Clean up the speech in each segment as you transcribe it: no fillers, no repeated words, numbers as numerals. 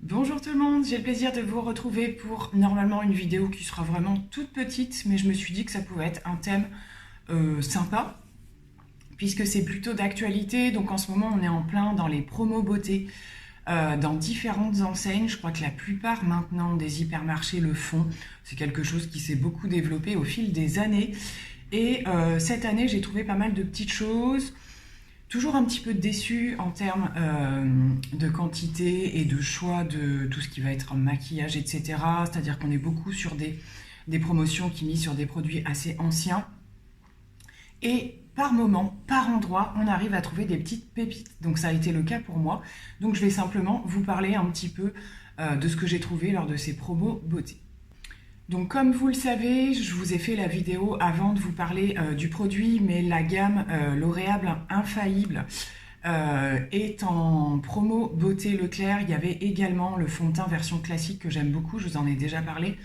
Bonjour tout le monde, j'ai le plaisir de vous retrouver pour normalement une vidéo qui sera vraiment toute petite, mais je me suis dit que ça pouvait être un thème sympa, puisque c'est plutôt d'actualité. Donc en ce moment on est en plein dans les promos beauté dans différentes enseignes. Je crois que la plupart maintenant des hypermarchés le font. C'est quelque chose qui s'est beaucoup développé au fil des années. Et cette année j'ai trouvé pas mal de petites choses. Toujours un petit peu déçue en termes de quantité et de choix de tout ce qui va être maquillage, etc. C'est-à-dire qu'on est beaucoup sur des promotions qui misent sur des produits assez anciens. Et par moment, par endroit, on arrive à trouver des petites pépites. Donc ça a été le cas pour moi. Donc je vais simplement vous parler un petit peu de ce que j'ai trouvé lors de ces promos beauté. Donc comme vous le savez, je vous ai fait la vidéo avant de vous parler du produit, mais la gamme L'Oréal Infaillible est en promo beauté Leclerc. Il y avait également le fond de teint version classique que j'aime beaucoup, je vous en ai déjà parlé.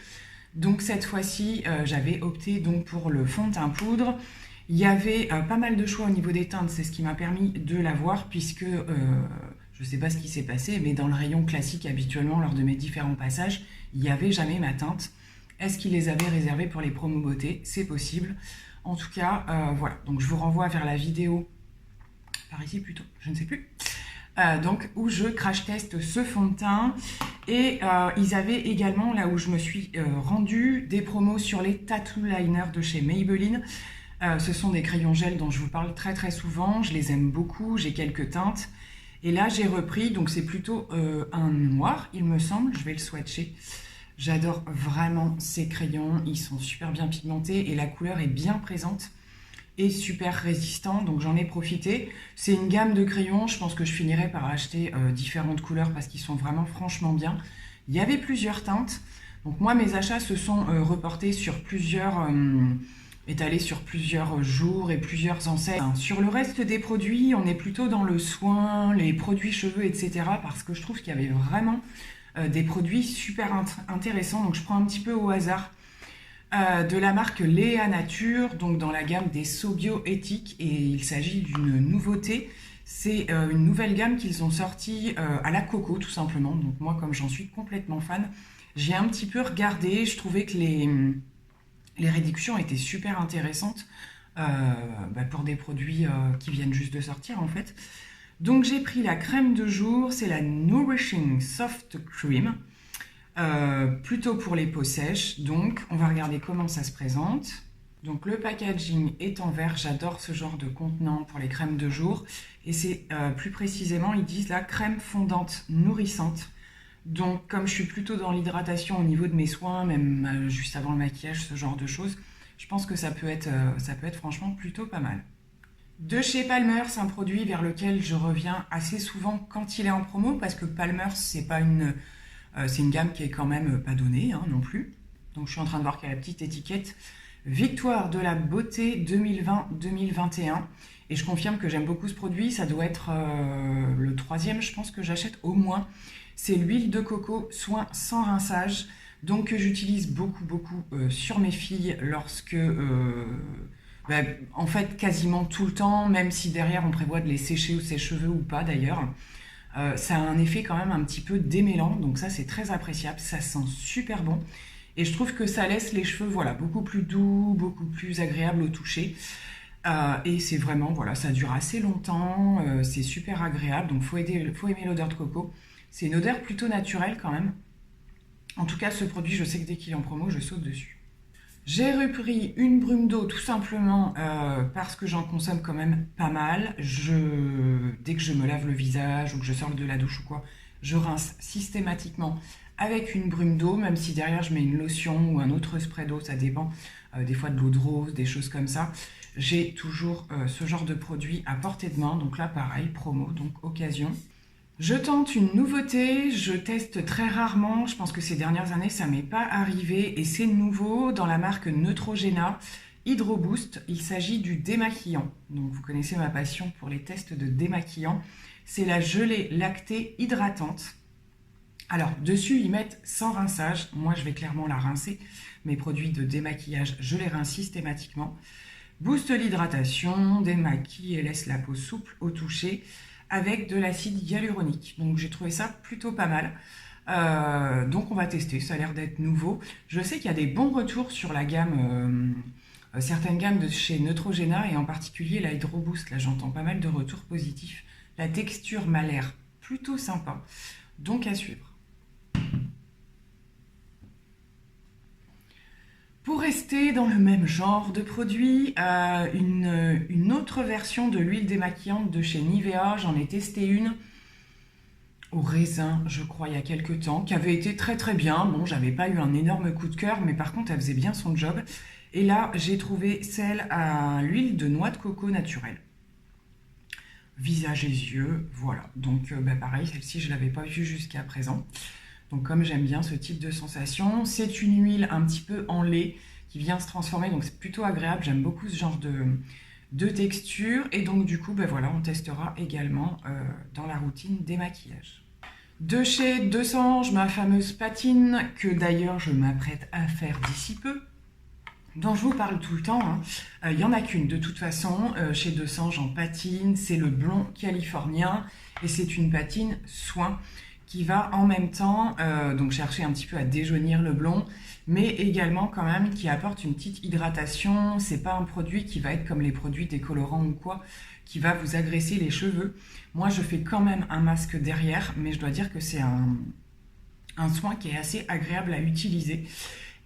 Donc cette fois-ci, j'avais opté donc pour le fond de teint poudre. Il y avait pas mal de choix au niveau des teintes, c'est ce qui m'a permis de l'avoir, puisque je ne sais pas ce qui s'est passé, mais dans le rayon classique, habituellement, lors de mes différents passages, il n'y avait jamais ma teinte. Est-ce qu'ils les avaient réservés pour les promos beauté? C'est possible. En tout cas, voilà. Donc je vous renvoie vers la vidéo, par ici plutôt, je ne sais plus. Donc où je crash teste ce fond de teint. Et ils avaient également, là où je me suis rendue, des promos sur les tattoo liners de chez Maybelline. Ce sont des crayons gel dont je vous parle très très souvent. Je les aime beaucoup, j'ai quelques teintes. Et là j'ai repris, donc c'est plutôt un noir, il me semble. Je vais le swatcher. J'adore vraiment ces crayons, ils sont super bien pigmentés et la couleur est bien présente et super résistant, donc j'en ai profité. C'est une gamme de crayons, je pense que je finirai par acheter différentes couleurs parce qu'ils sont vraiment franchement bien. Il y avait plusieurs teintes, donc moi mes achats se sont reportés sur étalés sur plusieurs jours et plusieurs enseignes. Sur le reste des produits, on est plutôt dans le soin, les produits cheveux, etc. parce que je trouve qu'il y avait vraiment des produits super intéressants. Donc je prends un petit peu au hasard de la marque Léa Nature, donc dans la gamme des So-Bio éthiques, et il s'agit d'une nouveauté. C'est une nouvelle gamme qu'ils ont sortie à la coco tout simplement. Donc moi, comme j'en suis complètement fan, j'ai un petit peu regardé. Je trouvais que les réductions étaient super intéressantes pour des produits qui viennent juste de sortir en fait. Donc j'ai pris la crème de jour, c'est la Nourishing Soft Cream, plutôt pour les peaux sèches. Donc on va regarder comment ça se présente. Donc le packaging est en verre, j'adore ce genre de contenant pour les crèmes de jour. Et c'est plus précisément, ils disent la crème fondante nourrissante. Donc comme je suis plutôt dans l'hydratation au niveau de mes soins, même juste avant le maquillage, ce genre de choses, je pense que ça peut être franchement plutôt pas mal. De chez Palmer, c'est un produit vers lequel je reviens assez souvent quand il est en promo, parce que Palmer, c'est une gamme qui est quand même pas donnée hein, non plus. Donc je suis en train de voir qu'il y a la petite étiquette Victoire de la beauté 2020-2021. Et je confirme que j'aime beaucoup ce produit, ça doit être le troisième, je pense que j'achète au moins. C'est l'huile de coco soin sans rinçage, donc que j'utilise beaucoup sur mes filles lorsque... en fait, quasiment tout le temps, même si derrière on prévoit de les sécher ou ses cheveux ou pas d'ailleurs, ça a un effet quand même un petit peu démêlant, donc ça c'est très appréciable, ça sent super bon. Et je trouve que ça laisse les cheveux voilà, beaucoup plus doux, beaucoup plus agréables au toucher. Et c'est vraiment, voilà, ça dure assez longtemps, c'est super agréable, donc faut aimer l'odeur de coco. C'est une odeur plutôt naturelle quand même. En tout cas, ce produit, je sais que dès qu'il est en promo, je saute dessus. J'ai repris une brume d'eau tout simplement parce que j'en consomme quand même pas mal. Dès que je me lave le visage ou que je sors de la douche ou quoi, je rince systématiquement avec une brume d'eau, même si derrière je mets une lotion ou un autre spray d'eau, ça dépend, des fois de l'eau de rose, des choses comme ça. J'ai toujours ce genre de produit à portée de main, donc là pareil, promo, donc occasion. Je tente une nouveauté, je teste très rarement, je pense que ces dernières années ça m'est pas arrivé et c'est nouveau dans la marque Neutrogena Hydro Boost. Il s'agit du démaquillant, donc vous connaissez ma passion pour les tests de démaquillant. C'est la gelée lactée hydratante. Alors dessus ils mettent sans rinçage, moi je vais clairement la rincer. Mes produits de démaquillage je les rince systématiquement. booste l'hydratation, démaquille et laisse la peau souple au toucher avec de l'acide hyaluronique. Donc j'ai trouvé ça plutôt pas mal. Donc on va tester, ça a l'air d'être nouveau. Je sais qu'il y a des bons retours sur la gamme, certaines gammes de chez Neutrogena et en particulier la Hydro Boost. Là j'entends pas mal de retours positifs. La texture m'a l'air plutôt sympa, donc à suivre. Pour rester dans le même genre de produit, une autre version de l'huile démaquillante de chez Nivea, j'en ai testé une au raisin, je crois, il y a quelques temps, qui avait été très très bien. Bon, j'avais pas eu un énorme coup de cœur, mais par contre, elle faisait bien son job. Et là, j'ai trouvé celle à l'huile de noix de coco naturelle. Visage et yeux, voilà. Donc, pareil, celle-ci, je l'avais pas vue jusqu'à présent. Donc, comme j'aime bien ce type de sensation, c'est une huile un petit peu en lait qui vient se transformer. Donc, c'est plutôt agréable. J'aime beaucoup ce genre de texture. Et donc, du coup, voilà, on testera également dans la routine démaquillage. De chez Desange, ma fameuse patine, que d'ailleurs je m'apprête à faire d'ici peu, dont je vous parle tout le temps. Il n'y en a qu'une de toute façon, chez Desange en patine, c'est le blond californien, et c'est une patine soin qui va en même temps donc chercher un petit peu à déjaunir le blond, mais également quand même qui apporte une petite hydratation. C'est pas un produit qui va être comme les produits décolorants ou quoi, qui va vous agresser les cheveux. Moi, je fais quand même un masque derrière, mais je dois dire que c'est un soin qui est assez agréable à utiliser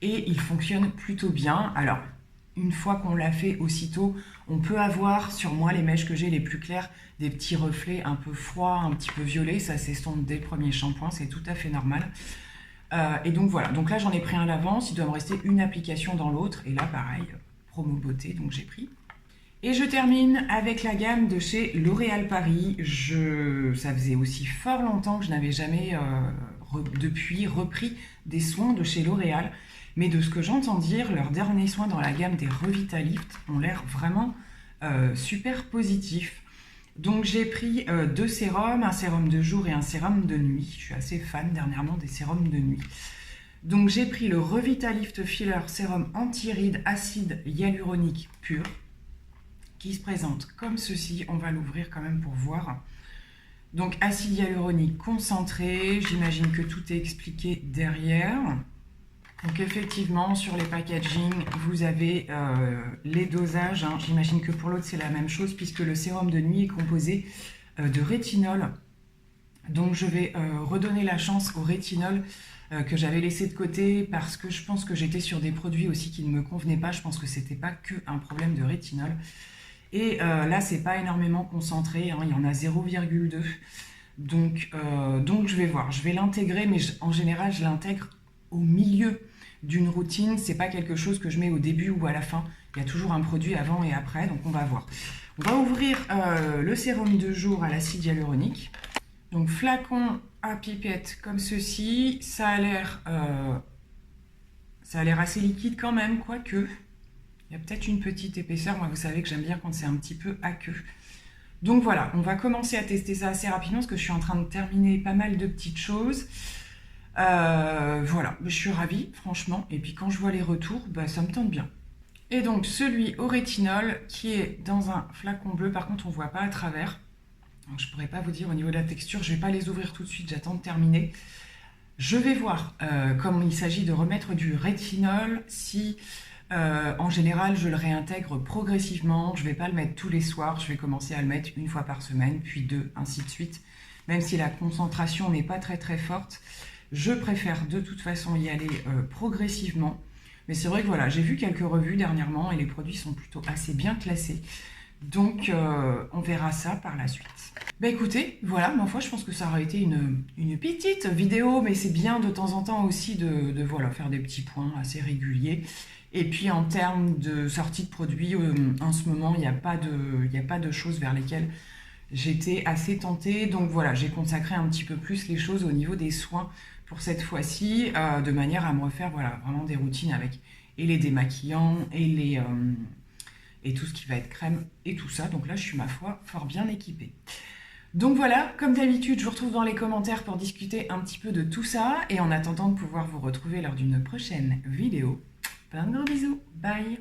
et il fonctionne plutôt bien. Alors, une fois qu'on l'a fait aussitôt, on peut avoir sur moi les mèches que j'ai les plus claires des petits reflets un peu froids, un petit peu violets. Ça s'estompe dès le premier shampoing, c'est tout à fait normal. Et donc voilà, donc là j'en ai pris un à l'avance, il doit me rester une application dans l'autre. Et là pareil, promo beauté, donc j'ai pris. Et je termine avec la gamme de chez L'Oréal Paris. Ça faisait aussi fort longtemps que je n'avais jamais depuis repris des soins de chez L'Oréal. Mais de ce que j'entends dire, leurs derniers soins dans la gamme des Revitalift ont l'air vraiment super positifs. Donc j'ai pris deux sérums, un sérum de jour et un sérum de nuit. Je suis assez fan dernièrement des sérums de nuit. Donc j'ai pris le Revitalift Filler sérum anti-rides acide hyaluronique pur, qui se présente comme ceci. On va l'ouvrir quand même pour voir. Donc acide hyaluronique concentré, j'imagine que tout est expliqué derrière. Donc effectivement, sur les packaging, vous avez les dosages. J'imagine que pour l'autre, c'est la même chose, puisque le sérum de nuit est composé de rétinol. Donc je vais redonner la chance au rétinol que j'avais laissé de côté, parce que je pense que j'étais sur des produits aussi qui ne me convenaient pas. Je pense que c'était pas que un problème de rétinol. Et là, c'est pas énormément concentré, il y en a 0,2. Donc je vais voir. Je vais l'intégrer, mais en général, je l'intègre au milieu d'une routine. C'est pas quelque chose que je mets au début ou à la fin. Il y a toujours un produit avant et après, donc on va voir. On va ouvrir le sérum de jour à l'acide hyaluronique. Donc flacon à pipette comme ceci. Ça a l'air assez liquide quand même, quoique. Il y a peut-être une petite épaisseur. Moi, vous savez que j'aime bien quand c'est un petit peu aqueux. Donc voilà, on va commencer à tester ça assez rapidement parce que je suis en train de terminer pas mal de petites choses. Voilà, je suis ravie, franchement. Et puis quand je vois les retours, ça me tente bien. Et donc celui au rétinol qui est dans un flacon bleu. Par contre, on ne voit pas à travers. Donc je ne pourrais pas vous dire au niveau de la texture. Je ne vais pas les ouvrir tout de suite, j'attends de terminer. Je vais voir, comme il s'agit de remettre du rétinol, si en général je le réintègre progressivement. Je ne vais pas le mettre tous les soirs, je vais commencer à le mettre une fois par semaine, puis deux, ainsi de suite. Même si la concentration n'est pas très très forte, je préfère de toute façon y aller progressivement. Mais c'est vrai que voilà, j'ai vu quelques revues dernièrement et les produits sont plutôt assez bien classés. Donc on verra ça par la suite. Écoutez, voilà, ma foi, je pense que ça aurait été une petite vidéo, mais c'est bien de temps en temps aussi de voilà, faire des petits points assez réguliers. Et puis en termes de sortie de produits, en ce moment, il n'y a pas de choses vers lesquelles j'étais assez tentée. Donc voilà, j'ai consacré un petit peu plus les choses au niveau des soins pour cette fois-ci, de manière à me refaire voilà, vraiment des routines avec et les démaquillants et tout ce qui va être crème et tout ça. Donc là, je suis, ma foi, fort bien équipée. Donc voilà, comme d'habitude, je vous retrouve dans les commentaires pour discuter un petit peu de tout ça. Et en attendant de pouvoir vous retrouver lors d'une prochaine vidéo, plein de gros bisous. Bye!